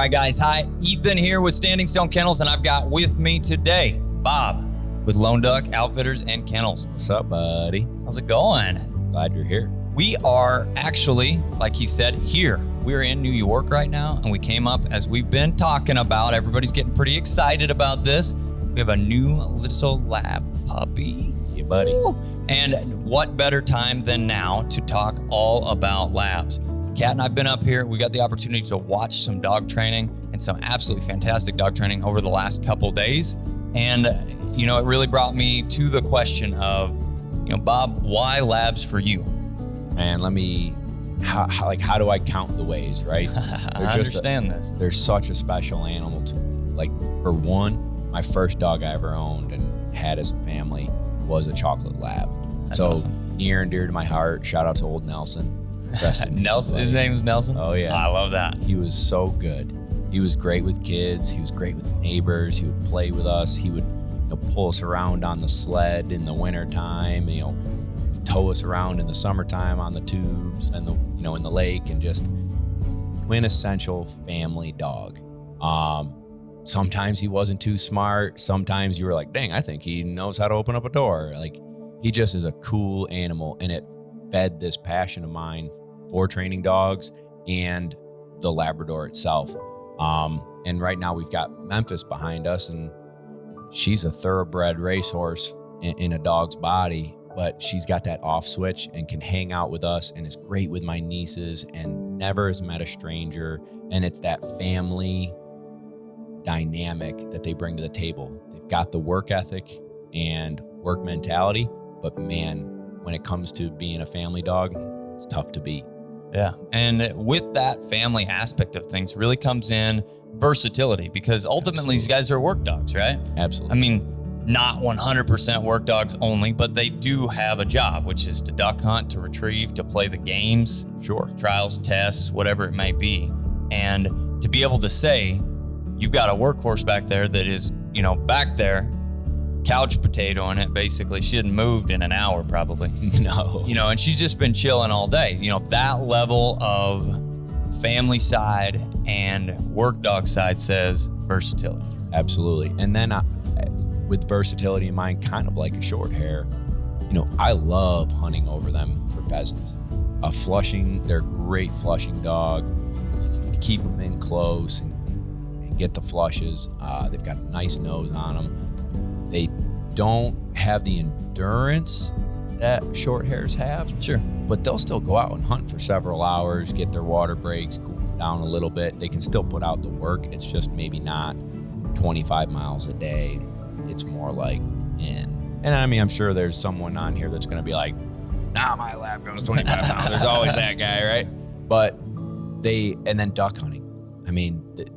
right, guys. Hi, Ethan here with Standing Stone Kennels, and I've got with me today Bob with Lone Duck Outfitters and Kennels. What's up, buddy? How's it going? Glad you're here. We are actually, like he said, here. We're in New York right now, and we came up as we've been talking about. Everybody's getting pretty excited about this. We have a new little lab puppy. Yeah, buddy. Ooh. And what better time than now to talk all about labs? Kat and I've been up here. We got the opportunity to watch some dog training and some absolutely fantastic dog training over the last couple days. And, you know, it really brought me to the question of, you know, Bob, why labs for you? Man, how do I count the ways, right? I understand this. They're such a special animal to me. Like, for one, my first dog I ever owned and had as a family was a chocolate lab. That's awesome. Near and dear to my heart. Shout out to old Nelson. Nelson, his name is Nelson? Oh, yeah. I love that. He was so good. He was great with kids. He was great with neighbors. He would play with us. He would, pull us around on the sled in the wintertime, tow us around in the summertime on the tubes and in the lake, and just quintessential family dog. Sometimes he wasn't too smart. Sometimes you were like, dang, I think he knows how to open up a door. Like, he just is a cool animal, and it fed this passion of mine for training dogs and the Labrador itself. And right now we've got Memphis behind us, and she's a thoroughbred racehorse in a dog's body, but she's got that off switch and can hang out with us and is great with my nieces and never has met a stranger. And it's that family dynamic that they bring to the table. They've got the work ethic and work mentality, but man, when it comes to being a family dog, it's tough to beat. Yeah. And with that family aspect of things really comes in versatility, because ultimately these guys are work dogs, right? Absolutely. I mean, not 100% work dogs only, but they do have a job, which is to duck hunt, to retrieve, to play the games. Sure. Trials, tests, whatever it may be. And to be able to say, you've got a workhorse back there that is, back there, couch potato in it, basically. She hadn't moved in an hour probably. No. And she's just been chilling all day. That level of family side and work dog side says versatility. Absolutely. And then with versatility in mind, kind of like a short hair, I love hunting over them for pheasants. They're great flushing dog. You can keep them in close and get the flushes. They've got a nice nose on them. They don't have the endurance that short hairs have. Sure. But they'll still go out and hunt for several hours, get their water breaks, cool down a little bit. They can still put out the work. It's just maybe not 25 miles a day. It's more like and I mean, I'm sure there's someone on here that's going to be like, nah, my lab goes 25 miles. There's always that guy, right? But and then duck hunting. I mean, the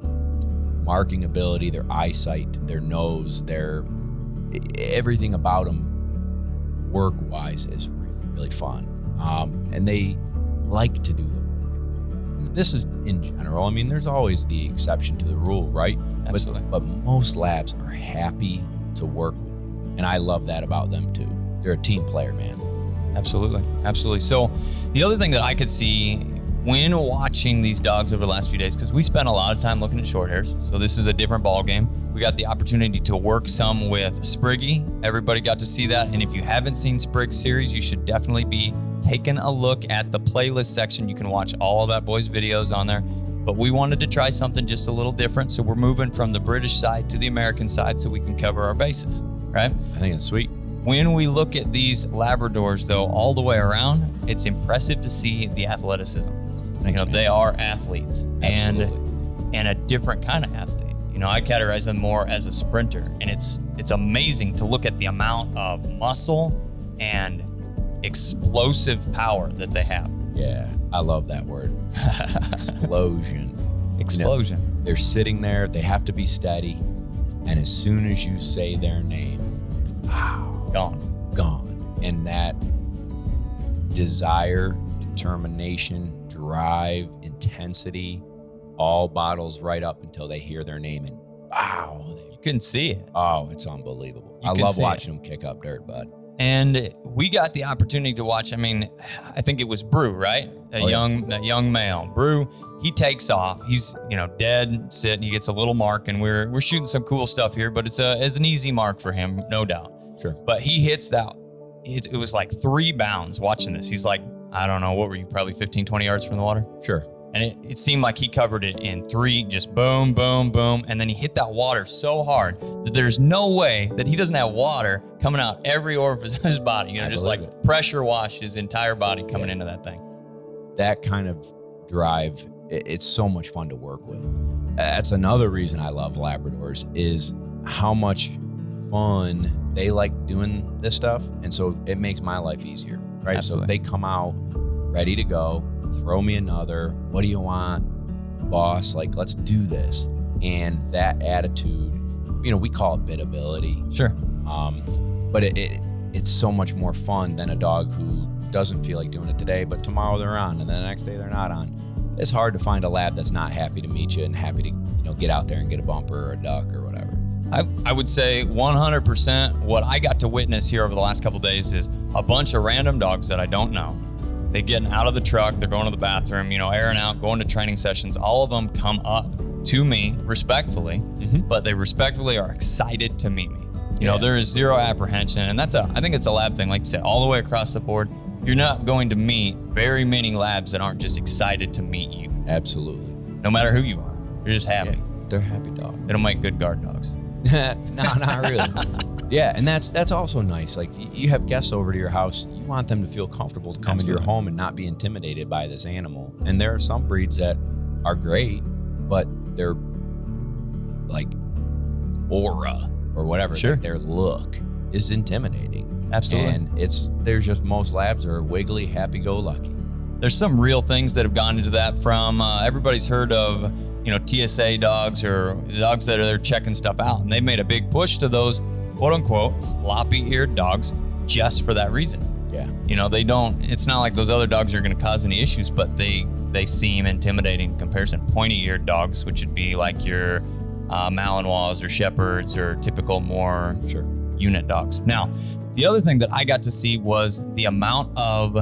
marking ability, their eyesight, their nose, everything about them work-wise is really, really fun. And they like to do the work. This is in general. I mean, there's always the exception to the rule, right? Absolutely. But most labs are happy to work with. And I love that about them too. They're a team player, man. Absolutely. Absolutely. So the other thing that I could see when watching these dogs over the last few days, because we spent a lot of time looking at short hairs, so this is a different ball game. We got the opportunity to work some with SPRIG. Everybody got to see that. And if you haven't seen SPRIG series, you should definitely be taking a look at the playlist section. You can watch all of that boys' videos on there. But we wanted to try something just a little different. So we're moving from the British side to the American side so we can cover our bases, right? I think it's sweet. When we look at these Labradors, though, all the way around, it's impressive to see the athleticism. Thanks, man. They are athletes. Absolutely. and a different kind of athlete. I categorize them more as a sprinter, and it's amazing to look at the amount of muscle and explosive power that they have. Yeah, I love that word. Explosion. Explosion. They're sitting there, they have to be steady, and as soon as you say their name, wow, gone. And that desire, determination, drive, intensity, all bottles right up until they hear their name, and wow, You couldn't see it. oh, it's unbelievable. I can love see watching them kick up dirt, bud. And we got the opportunity to watch, I mean, I think it was Brew, right? A young male. Brew, he takes off. He's, dead, sitting. He gets a little mark, and we're shooting some cool stuff here, but it's an easy mark for him, no doubt. Sure. But he hits that. It was like 3 bounds watching this. He's like, I don't know, what were you, probably 15, 20 yards from the water? Sure. And it seemed like he covered it in 3, just boom, boom, boom. And then he hit that water so hard that there's no way that he doesn't have water coming out every orifice of his body. Just like pressure wash his entire body coming into that thing. That kind of drive, it's so much fun to work with. That's another reason I love Labradors, is how much fun they like doing this stuff. And so it makes my life easier, right? Absolutely. So they come out ready to go. Throw me another. What do you want, boss? Like, let's do this. And that attitude, we call it biddability. Sure. But it's so much more fun than a dog who doesn't feel like doing it today, but tomorrow they're on, and then the next day they're not on. It's hard to find a lab that's not happy to meet you and happy to, get out there and get a bumper or a duck or whatever. I would say 100% what I got to witness here over the last couple of days is a bunch of random dogs that I don't know. They're getting out of the truck, they're going to the bathroom, airing out, going to training sessions. All of them come up to me respectfully, but they respectfully are excited to meet me. There is zero apprehension, and I think it's a lab thing. Like you said, all the way across the board, you're not going to meet very many labs that aren't just excited to meet you. Absolutely. No matter who you are, you're just happy. Yeah, they're happy dogs. They don't make good guard dogs. No, not really. Yeah, and that's also nice. Like, you have guests over to your house, you want them to feel comfortable to come into your home and not be intimidated by this animal. And there are some breeds that are great, but they're like aura or whatever. Sure. Like, their look is intimidating. Absolutely. And there's just, most labs are wiggly, happy-go-lucky. There's some real things that have gone into that from, everybody's heard of, TSA dogs or dogs that are there checking stuff out. And they've made a big push to those quote unquote floppy-eared dogs just for that reason. Yeah. It's not like those other dogs are going to cause any issues, but they seem intimidating in comparison. Pointy-eared dogs, which would be like your Malinois or Shepherds or typical more unit dogs. Now, the other thing that I got to see was the amount of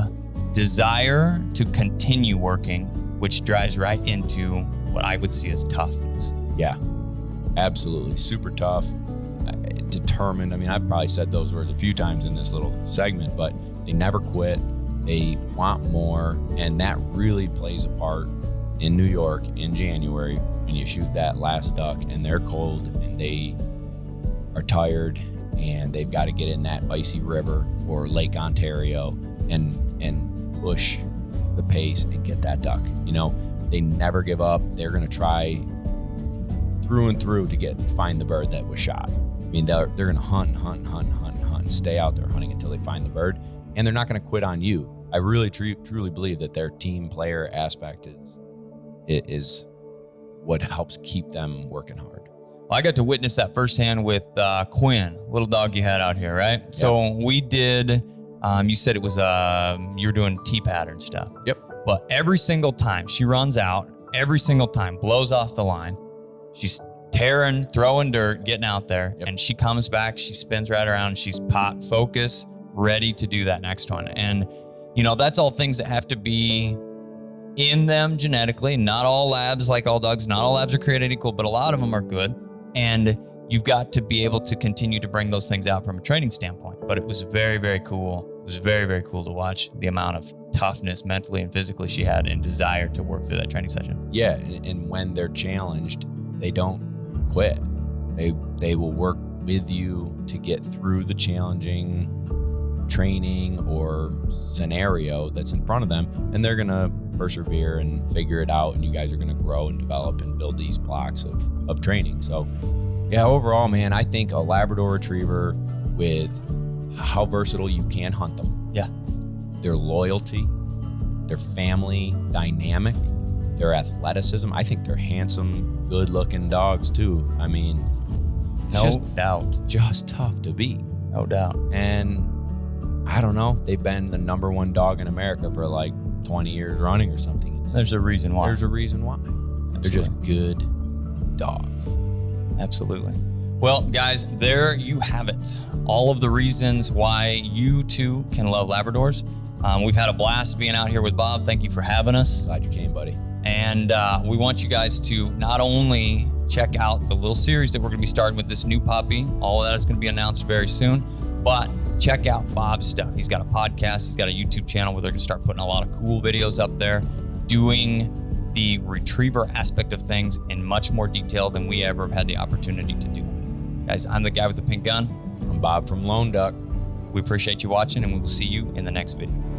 desire to continue working, which drives right into what I would see as toughness. Yeah, absolutely. Super tough. Determined. I mean, I've probably said those words a few times in this little segment, but they never quit. They want more, and that really plays a part in New York in January when you shoot that last duck and they're cold and they are tired and they've got to get in that icy river or Lake Ontario and push the pace and get that duck. They never give up. They're going to try through and through to find the bird that was shot. I mean, they're going to hunt, stay out there hunting until they find the bird, and they're not going to quit on you. I really truly believe that their team player aspect is what helps keep them working hard. Well, I got to witness that firsthand with Quinn, little dog you had out here, right? Yep. So we did, you said it was, you were doing T-pattern stuff. Yep. But every single time she runs out, every single time, blows off the line, she's tearing, throwing dirt, getting out there, and she comes back, she spins right around, she's pot focus, ready to do that next one. And, that's all things that have to be in them genetically. Not all labs, like all dogs, not all labs are created equal, but a lot of them are good. And you've got to be able to continue to bring those things out from a training standpoint. But it was very, very cool. It was very, very cool to watch the amount of toughness mentally and physically she had and desire to work through that training session. Yeah, and when they're challenged, they don't quit. They will work with you to get through the challenging training or scenario that's in front of them, and they're gonna persevere and figure it out, and you guys are gonna grow and develop and build these blocks of training. So yeah, overall, man, I think a Labrador Retriever, with how versatile you can hunt them, their loyalty, their family dynamic, their athleticism, I think they're handsome, good looking dogs too. I mean, no doubt, just tough to beat. No doubt. And I don't know, they've been the number one dog in America for like 20 years running or something. There's a reason why. They're just good dogs. Absolutely. Well, guys, there you have it. All of the reasons why you too can love Labradors. We've had a blast being out here with Bob. Thank you for having us. Glad you came, buddy. And we want you guys to not only check out the little series that we're going to be starting with this new puppy. All of that is going to be announced very soon. But check out Bob's stuff. He's got a podcast. He's got a YouTube channel where they're going to start putting a lot of cool videos up there, doing the retriever aspect of things in much more detail than we ever have had the opportunity to do. Guys, I'm the guy with the pink gun. I'm Bob from Lone Duck. We appreciate you watching, and we will see you in the next video.